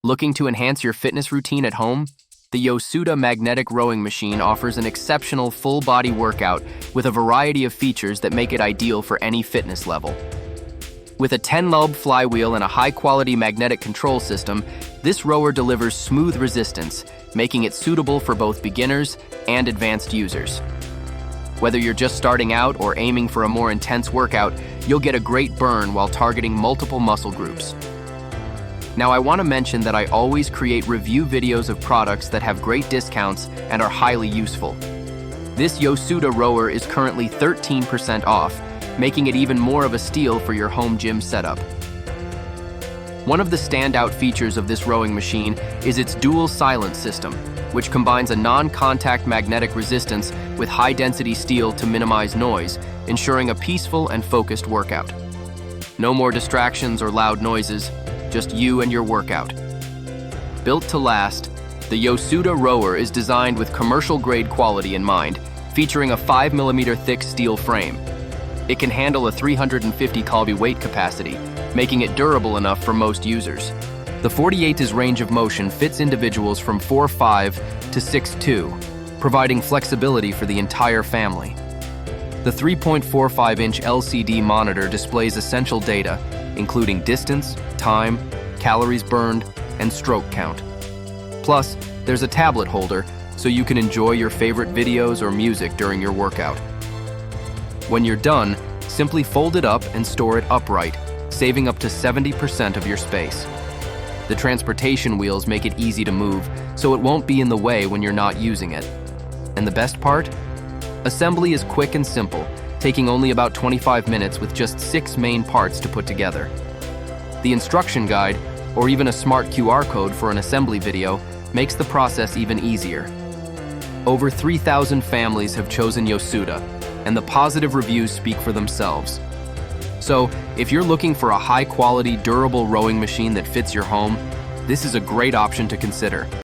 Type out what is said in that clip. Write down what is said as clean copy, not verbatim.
Looking to enhance your fitness routine at home? The YOSUDA Magnetic Rowing Machine offers an exceptional full-body workout with a variety of features that make it ideal for any fitness level. With a 10-lobe flywheel and a high-quality magnetic control system, this rower delivers smooth resistance, making it suitable for both beginners and advanced users. Whether you're just starting out or aiming for a more intense workout, you'll get a great burn while targeting multiple muscle groups. Now, I want to mention that I always create review videos of products that have great discounts and are highly useful. This YOSUDA rower is currently 13% off, making it even more of a steal for your home gym setup. One of the standout features of this rowing machine is its dual silence system, which combines a non-contact magnetic resistance with high-density steel to minimize noise, ensuring a peaceful and focused workout. No more distractions or loud noises, just you and your workout. Built to last, the YOSUDA rower is designed with commercial-grade quality in mind, featuring a 5mm thick steel frame. It can handle a 350 lb weight capacity, making it durable enough for most users. The 48's range of motion fits individuals from 4'5" to 6'2", providing flexibility for the entire family. The 3.45-inch LCD monitor displays essential data, including distance, time, calories burned, and stroke count. Plus, there's a tablet holder, so you can enjoy your favorite videos or music during your workout. When you're done, simply fold it up and store it upright, saving up to 70% of your space. The transportation wheels make it easy to move, so it won't be in the way when you're not using it. And the best part? Assembly is quick and simple, taking only about 25 minutes with just 6 main parts to put together. The instruction guide, or even a smart QR code for an assembly video, makes the process even easier. Over 3,000 families have chosen YOSUDA, and the positive reviews speak for themselves. So, if you're looking for a high-quality, durable rowing machine that fits your home, this is a great option to consider.